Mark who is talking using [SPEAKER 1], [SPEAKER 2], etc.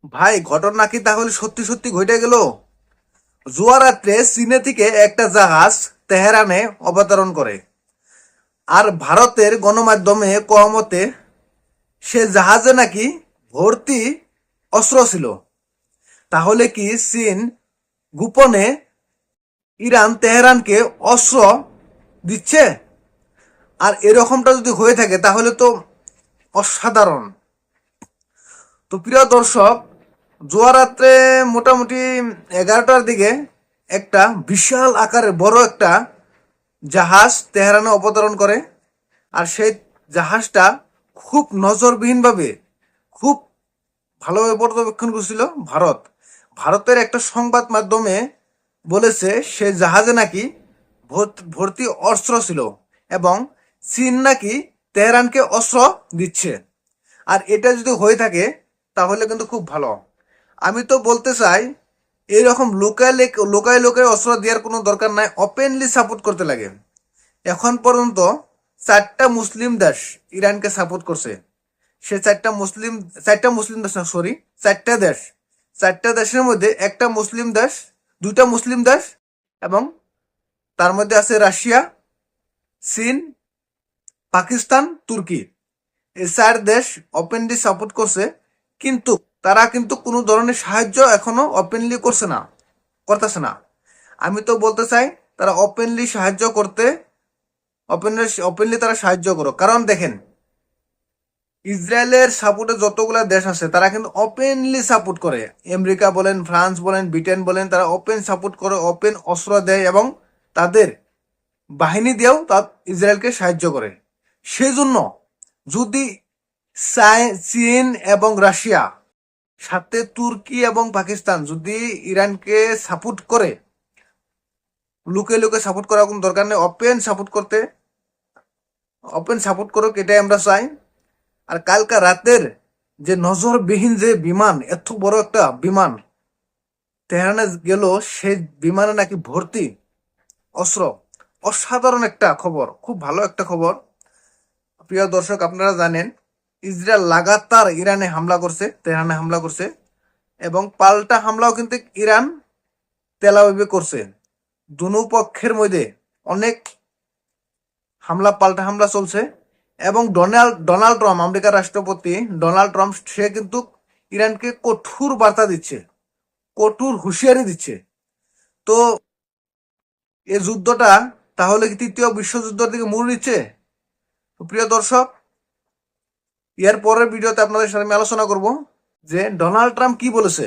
[SPEAKER 1] ভাই ঘটনা কি তাহলে সত্যি সত্যি ঘটে গেল? জুয়ারাত্রে চীনে থেকে একটা জাহাজ তেহরানে অবতরণ করে। আর ভারতের গণমাধ্যমে কমতে সে জাহাজে নাকি ভর্তি অস্ত্র ছিল। তাহলে কি চীন গোপনে ইরান তেহরানকে অস্ত্র দিচ্ছে? আর এরকমটা যদি হয়ে থাকে তাহলে তো অসাধারণ। তো প্রিয় দর্শক, জুয়ারাত্রে মোটামুটি 11টার দিকে একটা বিশাল আকারের বড় একটা জাহাজ তেহরানে অবতরণ করে। আর সেই জাহাজটা খুব নজরবিহীনভাবে খুব ভালোভাবে পর্যবেক্ষণ করছিল ভারত। ভারতের একটা সংবাদ মাধ্যমে বলেছে সে জাহাজে নাকি ভর্তি অস্ত্র ছিল এবং চীন নাকি তেহরানকে অস্ত্র দিচ্ছে। আর এটা যদি হয়ে থাকে তাহলে কিন্তু খুব ভালো। আমি তো বলতে চাই এইরকম লোকায় লোকায় অস্ত্র দেওয়ার কোনো দরকার নাই, ওপেনলি সাপোর্ট করতে লাগে। এখন পর্যন্ত 4টা মুসলিম দেশ ইরানকে সাপোর্ট করছে। সে 4টা মুসলিম দেশ না, সরি, 4টা দেশ। 4টা দেশের মধ্যে একটা মুসলিম দেশ, 2টা মুসলিম দেশ, এবং তার মধ্যে আছে রাশিয়া, চীন, পাকিস্তান, তুর্কি। এই 4 দেশ ওপেনলি সাপোর্ট করছে, কিন্তু তারা কিন্তু কোনো ধরনের সাহায্য এখনো ওপেনলি করতেছে না। আমি তো বলতে চাই তারা ওপেনলি সাহায্য করতে, ওপেনলি তারা সাহায্য করো। কারণ দেখেন, ইসরায়েলের সাপোর্টে যতগুলা দেশ আছে তারা কিন্তু ওপেনলি সাপোর্ট করে। আমেরিকা বলেন, ফ্রান্স বলেন, ব্রিটেন বলেন, তারা ওপেন সাপোর্ট করে, ওপেন অস্ত্র দেয় এবং তাদের বাহিনী দিয়েও তার ইসরায়েলকে সাহায্য করে। সেজন্য যদি চীন এবং রাশিয়া সাথে তুর্কি এবং পাকিস্তান যদি ইরানকে সাপোর্ট করে, লুকে লুকে সাপোর্ট করার কোনো দরকার নেই, ওপেন সাপোর্ট করুক, এটাই আমরা চাই। আর কালকা রাতের যে নজরবিহীন যে বিমান, এত বড় একটা বিমান তেহরানে গেল, সেই বিমানে নাকি ভর্তি অস্ত্র। অসাধারণ একটা খবর, খুব ভালো একটা খবর। প্রিয় দর্শক, আপনারা জানেন ইসরায়েল লাগাতার ইরানে হামলা করছে, তেহরানে হামলা করছে, এবং পাল্টা হামলাও কিন্তু ইরান তেল আবিবে করছে। দুনো পক্ষের মধ্যে অনেক পাল্টা হামলা চলছে। এবং ডোনাল্ড ট্রাম্প, আমেরিকার রাষ্ট্রপতি ডোনাল্ড ট্রাম্প, সে কিন্তু ইরানকে কঠোর বার্তা দিচ্ছে, কঠোর হুঁশিয়ারি দিচ্ছে। তো এই যুদ্ধটা তাহলে কি তৃতীয় বিশ্বযুদ্ধের দিকে মোড় নিচ্ছে? প্রিয় দর্শক, এর পরের ভিডিওতে আপনাদের সাথে আমি আলোচনা করব যে ডোনাল্ড ট্রাম্প কি বলেছে।